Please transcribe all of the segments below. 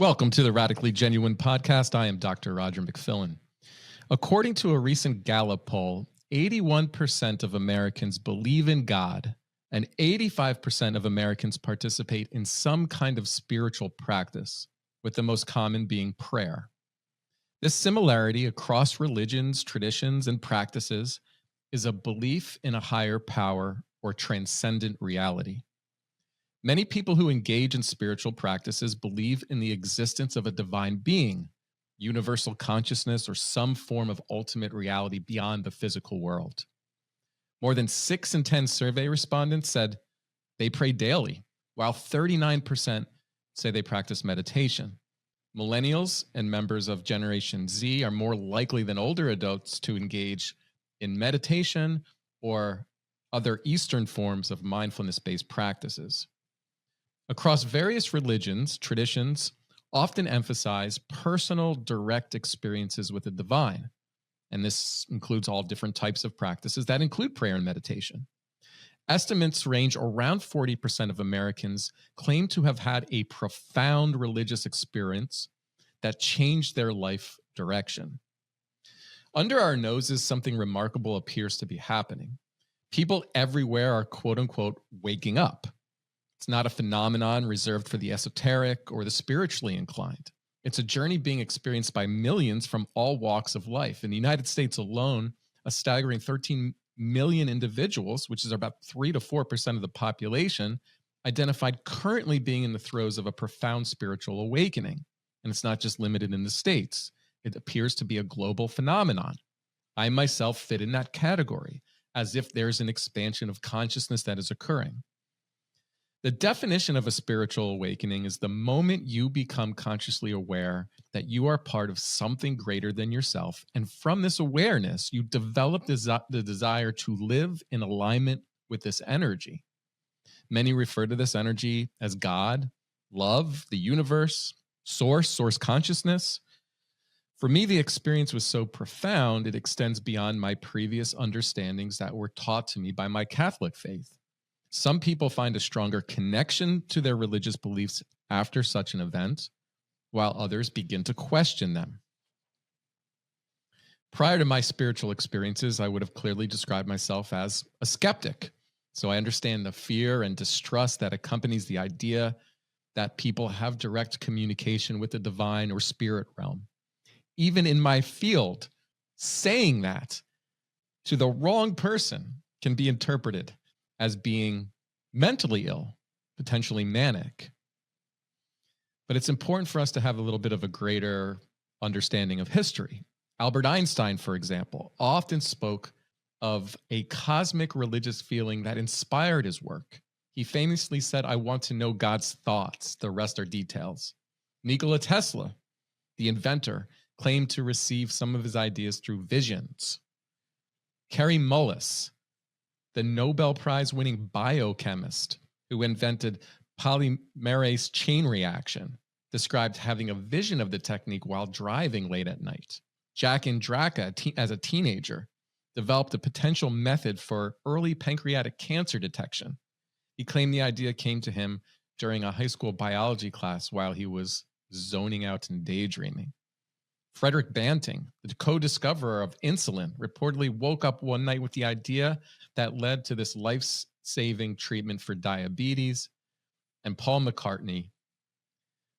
Welcome to the Radically Genuine podcast. I am Dr. Roger McFillin. According to a recent Gallup poll, 81% of Americans believe in God, and 85% of Americans participate in some kind of spiritual practice, with the most common being prayer. This similarity across religions, traditions, and practices is a belief in a higher power or transcendent reality. Many people who engage in spiritual practices believe in the existence of a divine being, universal consciousness, or some form of ultimate reality beyond the physical world. More than 6 in 10 survey respondents said they pray daily, while 39% say they practice meditation. Millennials and members of Generation Z are more likely than older adults to engage in meditation or other Eastern forms of mindfulness-based practices. Across various religions, traditions often emphasize personal, direct experiences with the divine. And this includes all different types of practices that include prayer and meditation. Estimates range around 40% of Americans claim to have had a profound religious experience that changed their life direction. Under our noses, something remarkable appears to be happening. People everywhere are, quote unquote, waking up. It's not a phenomenon reserved for the esoteric or the spiritually inclined. It's a journey being experienced by millions from all walks of life. In the United States alone, a staggering 13 million individuals, which is about 3 to 4% of the population, identified currently being in the throes of a profound spiritual awakening. And it's not just limited in the States. It appears to be a global phenomenon. I myself fit in that category, as if there's an expansion of consciousness that is occurring. The definition of a spiritual awakening is the moment you become consciously aware that you are part of something greater than yourself, and from this awareness, you develop the desire to live in alignment with this energy. Many refer to this energy as God, love, the universe, source consciousness. For me, the experience was so profound, it extends beyond my previous understandings that were taught to me by my Catholic faith. Some people find a stronger connection to their religious beliefs after such an event, while others begin to question them. Prior to my spiritual experiences, I would have clearly described myself as a skeptic. So I understand the fear and distrust that accompanies the idea that people have direct communication with the divine or spirit realm. Even in my field, saying that to the wrong person can be interpreted as being mentally ill, potentially manic. But it's important for us to have a little bit of a greater understanding of history. Albert Einstein, for example, often spoke of a cosmic religious feeling that inspired his work. He famously said, "I want to know God's thoughts. The rest are details." Nikola Tesla, the inventor, claimed to receive some of his ideas through visions. Kary Mullis, the Nobel Prize-winning biochemist who invented polymerase chain reaction, described having a vision of the technique while driving late at night. Jack Indraka, as a teenager, developed a potential method for early pancreatic cancer detection. He claimed the idea came to him during a high school biology class while he was zoning out and daydreaming. Frederick Banting, the co-discoverer of insulin, reportedly woke up one night with the idea that led to this life-saving treatment for diabetes. And Paul McCartney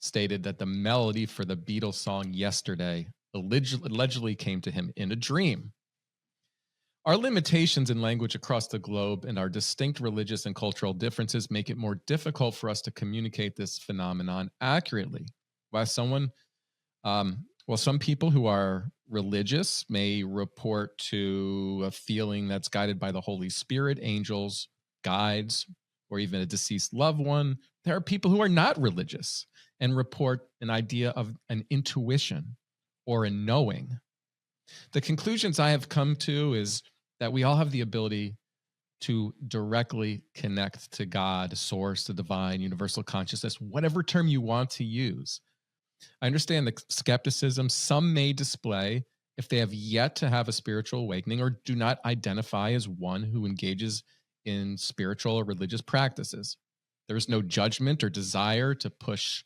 stated that the melody for the Beatles song Yesterday allegedly came to him in a dream. Our limitations in language across the globe and our distinct religious and cultural differences make it more difficult for us to communicate this phenomenon accurately. While some people who are religious may report to a feeling that's guided by the Holy Spirit, angels, guides, or even a deceased loved one, there are people who are not religious and report an idea of an intuition or a knowing. The conclusions I have come to is that we all have the ability to directly connect to God, source, the divine, universal consciousness, whatever term you want to use. I understand the skepticism some may display if they have yet to have a spiritual awakening or do not identify as one who engages in spiritual or religious practices. There is no judgment or desire to push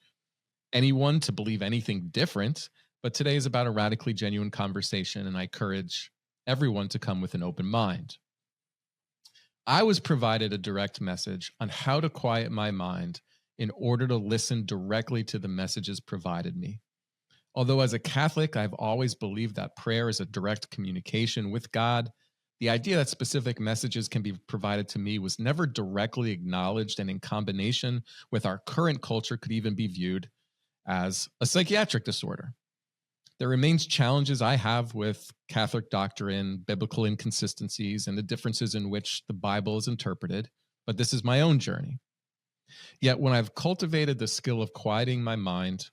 anyone to believe anything different, but today is about a radically genuine conversation, and I encourage everyone to come with an open mind. I was provided a direct message on how to quiet my mind in order to listen directly to the messages provided me. Although as a Catholic, I've always believed that prayer is a direct communication with God, the idea that specific messages can be provided to me was never directly acknowledged, and in combination with our current culture could even be viewed as a psychiatric disorder. There remains challenges I have with Catholic doctrine, biblical inconsistencies, and the differences in which the Bible is interpreted, but this is my own journey. Yet when I've cultivated the skill of quieting my mind,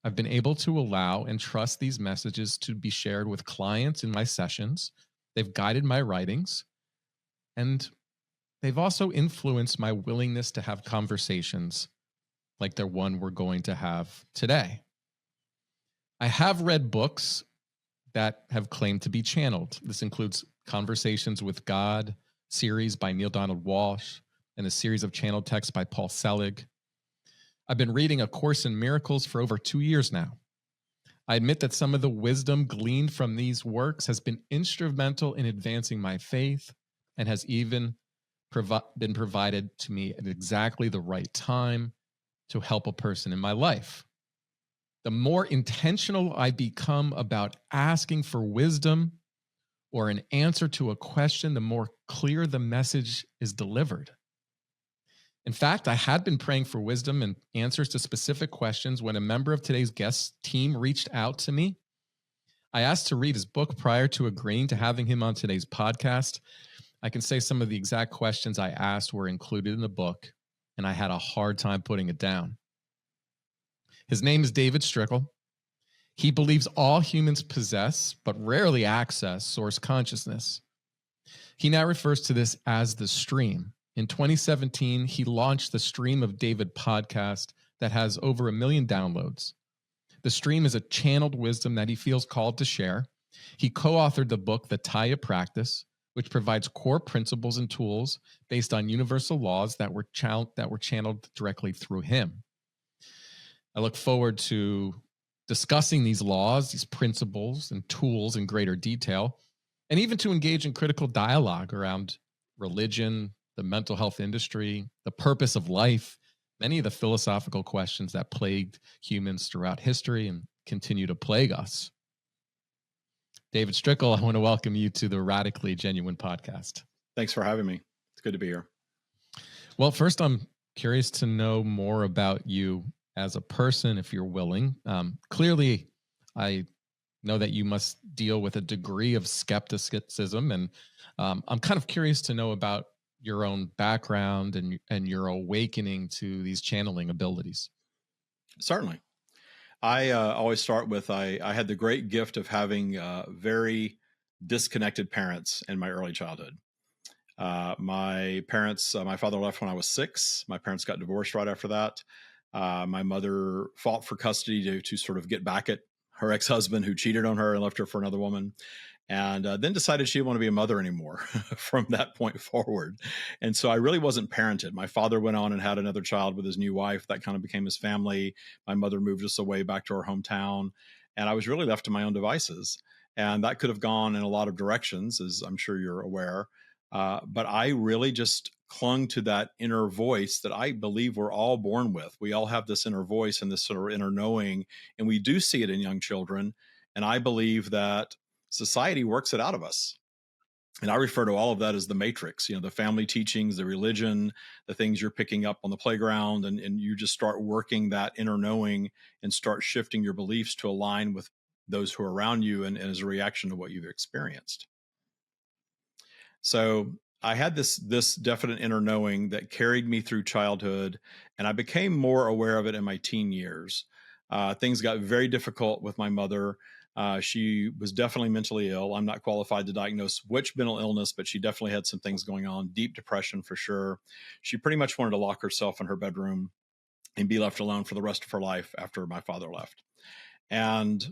I've been able to allow and trust these messages to be shared with clients in my sessions. They've guided my writings, and they've also influenced my willingness to have conversations like the one we're going to have today. I have read books that have claimed to be channeled. This includes Conversations with God series by Neil Donald Walsh and a series of channeled texts by Paul Selig. I've been reading A Course in Miracles for over 2 years now. I admit that some of the wisdom gleaned from these works has been instrumental in advancing my faith and has even been provided to me at exactly the right time to help a person in my life. The more intentional I become about asking for wisdom or an answer to a question, the more clear the message is delivered. In fact, I had been praying for wisdom and answers to specific questions when a member of today's guest team reached out to me. I asked to read his book prior to agreeing to having him on today's podcast. I can say some of the exact questions I asked were included in the book, and I had a hard time putting it down. His name is David Strickel. He believes all humans possess, but rarely access, source consciousness. He now refers to this as the stream. In 2017, he launched the Stream of David podcast that has over 1 million downloads. The stream is a channeled wisdom that he feels called to share. He co-authored the book, The TYA Practice, which provides core principles and tools based on universal laws that were channeled directly through him. I look forward to discussing these laws, these principles and tools in greater detail, and even to engage in critical dialogue around religion, the mental health industry, the purpose of life, many of the philosophical questions that plagued humans throughout history and continue to plague us. David Strickel, I want to welcome you to the Radically Genuine podcast. Thanks for having me. It's good to be here. Well, first, I'm curious to know more about you as a person, if you're willing. Clearly, I know that you must deal with a degree of skepticism, and I'm kind of curious to know about your own background and your awakening to these channeling abilities. Certainly. I always start with, I had the great gift of having very disconnected parents in my early childhood. My father left when I was 6. My parents got divorced right after that. My mother fought for custody to sort of get back at her ex-husband who cheated on her and left her for another woman. And then decided she didn't want to be a mother anymore from that point forward. And so I really wasn't parented. My father went on and had another child with his new wife. That kind of became his family. My mother moved us away back to our hometown. And I was really left to my own devices. And that could have gone in a lot of directions, as I'm sure you're aware. But I really just clung to that inner voice that I believe we're all born with. We all have this inner voice and this sort of inner knowing, and we do see it in young children. And I believe that society works it out of us. And I refer to all of that as the matrix, the family teachings, the religion, the things you're picking up on the playground, and you just start working that inner knowing and start shifting your beliefs to align with those who are around you and as a reaction to what you've experienced. So I had this definite inner knowing that carried me through childhood, and I became more aware of it in my teen years. Things got very difficult with my mother. She was definitely mentally ill. I'm not qualified to diagnose which mental illness, but she definitely had some things going on, deep depression for sure. She pretty much wanted to lock herself in her bedroom and be left alone for the rest of her life after my father left. And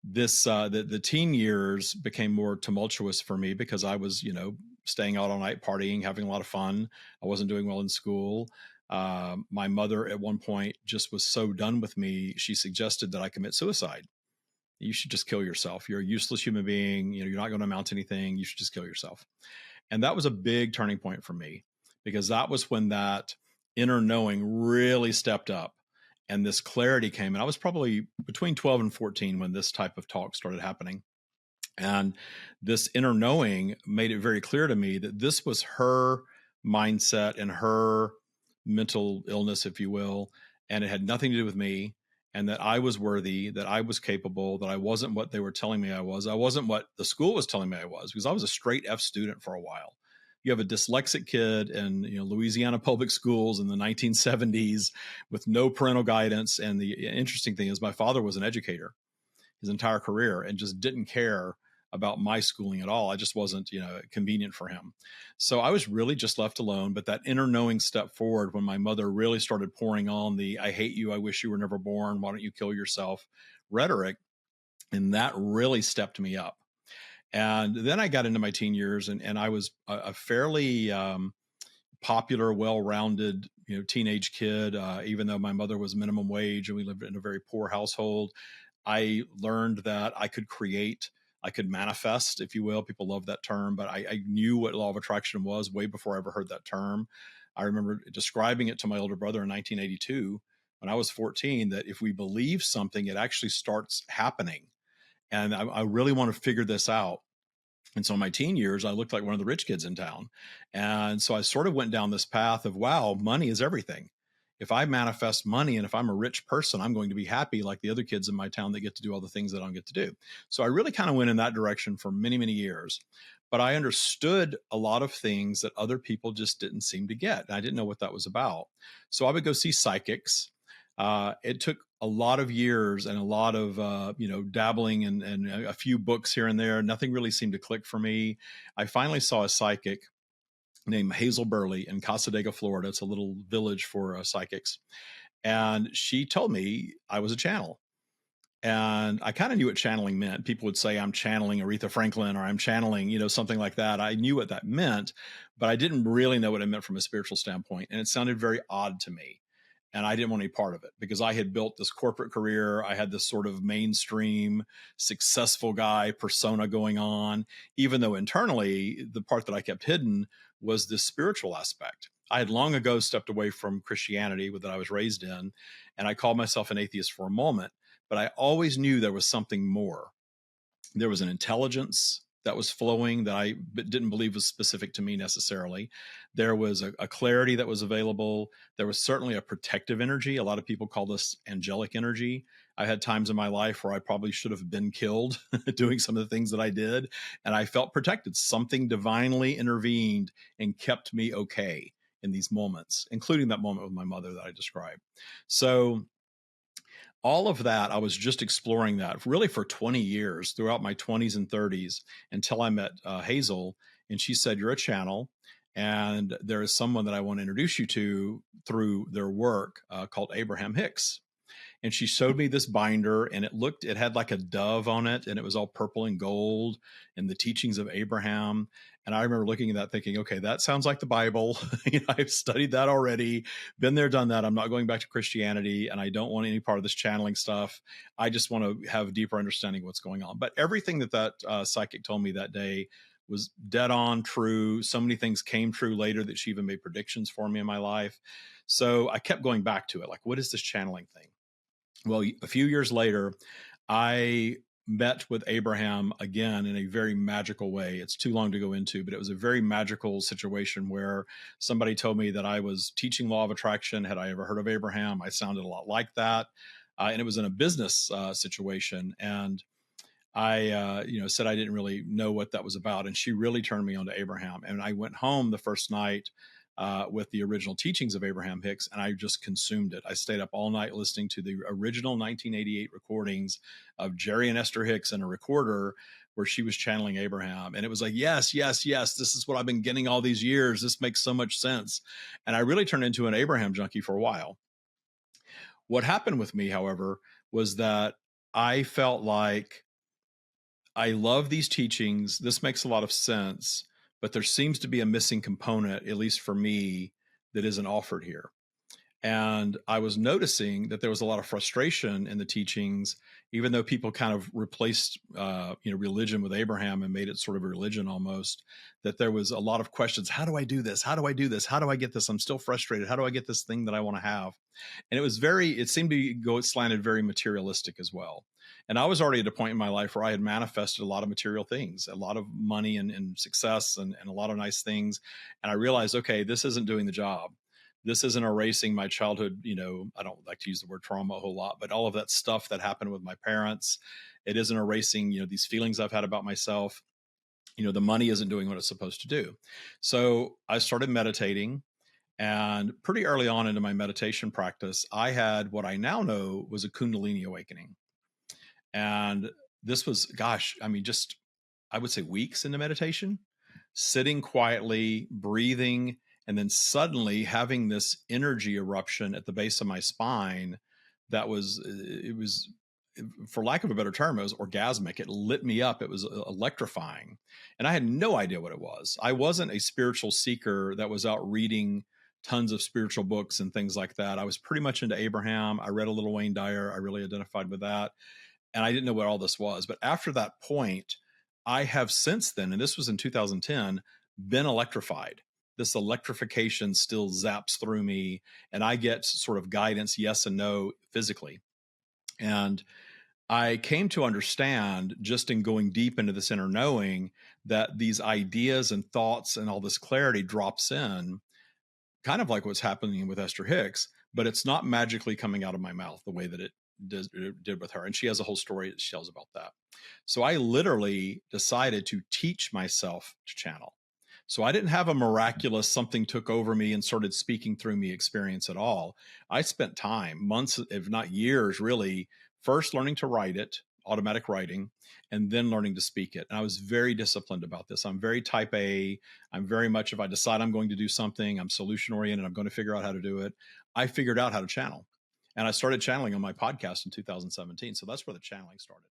the teen years became more tumultuous for me because I was, staying out all night, partying, having a lot of fun. I wasn't doing well in school. My mother at one point just was so done with me, she suggested that I commit suicide. You should just kill yourself. You're a useless human being. You're not going to amount to anything. You should just kill yourself. And that was a big turning point for me, because that was when that inner knowing really stepped up and this clarity came. And I was probably between 12 and 14 when this type of talk started happening. And this inner knowing made it very clear to me that this was her mindset and her mental illness, if you will. And it had nothing to do with me, and that I was worthy, that I was capable, that I wasn't what they were telling me I was. I wasn't what the school was telling me I was, because I was a straight F student for a while. You have a dyslexic kid in Louisiana public schools in the 1970s with no parental guidance. And the interesting thing is my father was an educator his entire career and just didn't care about my schooling at all. I just wasn't, convenient for him. So I was really just left alone. But that inner knowing stepped forward when my mother really started pouring on the "I hate you, I wish you were never born, why don't you kill yourself" rhetoric. And that really stepped me up. And then I got into my teen years, and I was a fairly popular, well-rounded, teenage kid. Even though my mother was minimum wage and we lived in a very poor household, I learned that I could create, I could manifest, if you will. People love that term, but I knew what law of attraction was way before I ever heard that term. I remember describing it to my older brother in 1982 when I was 14, that if we believe something, it actually starts happening. And I really want to figure this out. And so in my teen years, I looked like one of the rich kids in town. And so I sort of went down this path of, wow, money is everything. If I manifest money and if I'm a rich person, I'm going to be happy like the other kids in my town that get to do all the things that I don't get to do. So I really kind of went in that direction for many, many years. But I understood a lot of things that other people just didn't seem to get. And I didn't know what that was about. So I would go see psychics. It took a lot of years and a lot of dabbling and a few books here and there. Nothing really seemed to click for me. I finally saw a psychic named Hazel Burley in Casadega, Florida. It's a little village for psychics. And she told me I was a channel. And I kind of knew what channeling meant. People would say I'm channeling Aretha Franklin or I'm channeling, something like that. I knew what that meant, but I didn't really know what it meant from a spiritual standpoint. And it sounded very odd to me. And I didn't want any part of it because I had built this corporate career. I had this sort of mainstream successful guy persona going on, even though internally the part that I kept hidden was this spiritual aspect. I had long ago stepped away from Christianity that I was raised in, and I called myself an atheist for a moment, but I always knew there was something more. There was an intelligence that was flowing that I didn't believe was specific to me necessarily. There was a clarity that was available. There was certainly a protective energy. A lot of people call this angelic energy. I had times in my life where I probably should have been killed doing some of the things that I did, and I felt protected. Something divinely intervened and kept me okay in these moments, including that moment with my mother that I described. So all of that, I was just exploring that really for 20 years throughout my 20s and 30s until I met Hazel. And she said, "You're a channel. And there is someone that I want to introduce you to through their work called Abraham Hicks." And she showed me this binder, and it had like a dove on it, and it was all purple and gold and the teachings of Abraham. And I remember looking at that thinking, okay, that sounds like the Bible. I've studied that already, been there, done that. I'm not going back to Christianity, and I don't want any part of this channeling stuff. I just want to have a deeper understanding of what's going on. But everything that psychic told me that day was dead on true. So many things came true later that she even made predictions for me in my life. So I kept going back to it. Like, what is this channeling thing? Well, a few years later, I met with Abraham again in a very magical way. It's too long to go into, but it was a very magical situation where somebody told me that I was teaching law of attraction. Had I ever heard of Abraham? I sounded a lot like that. And it was in a business situation. And I, said I didn't really know what that was about. And she really turned me on to Abraham. And I went home the first night with the original teachings of Abraham Hicks, and I just consumed it. I stayed up all night listening to the original 1988 recordings of Jerry and Esther Hicks in a recorder where she was channeling Abraham. And it was like, yes, yes, yes, this is what I've been getting all these years. This makes so much sense. And I really turned into an Abraham junkie for a while. What happened with me, however, was that I felt like I love these teachings. This makes a lot of sense, but there seems to be a missing component, at least for me, that isn't offered here. And I was noticing that there was a lot of frustration in the teachings, even though people kind of replaced, religion with Abraham and made it sort of a religion almost. That there was a lot of questions: How do I do this? How do I do this? How do I get this? I'm still frustrated. How do I get this thing that I want to have? And it seemed to go slanted very materialistic as well. And I was already at a point in my life where I had manifested a lot of material things, a lot of money and success and a lot of nice things. And I realized, okay, this isn't doing the job. This isn't erasing my childhood. I don't like to use the word trauma a whole lot, but all of that stuff that happened with my parents, it isn't erasing, these feelings I've had about myself. The money isn't doing what it's supposed to do. So I started meditating. And pretty early on into my meditation practice, I had what I now know was a Kundalini awakening. And this was, gosh, I mean, just, I would say weeks into meditation, sitting quietly, breathing, and then suddenly having this energy eruption at the base of my spine that it was, for lack of a better term, it was orgasmic. It lit me up. It was electrifying. And I had no idea what it was. I wasn't a spiritual seeker that was out reading tons of spiritual books and things like that. I was pretty much into Abraham. I read a little Wayne Dyer. I really identified with that. And I didn't know what all this was. But after that point, I have since then, and this was in 2010, been electrified. This electrification still zaps through me, and I get sort of guidance, yes and no, physically. And I came to understand, just in going deep into this inner knowing, that these ideas and thoughts and all this clarity drops in, kind of like what's happening with Esther Hicks, but it's not magically coming out of my mouth the way that it did with her. And she has a whole story that she tells about that. So I literally decided to teach myself to channel. So I didn't have a miraculous something took over me and started speaking through me experience at all. I spent time, months, if not years, really, first learning to write it, automatic writing, and then learning to speak it. And I was very disciplined about this. I'm very type A. I'm very much, if I decide I'm going to do something, I'm solution oriented, I'm going to figure out how to do it. I figured out how to channel. And I started channeling on my podcast in 2017. So that's where the channeling started.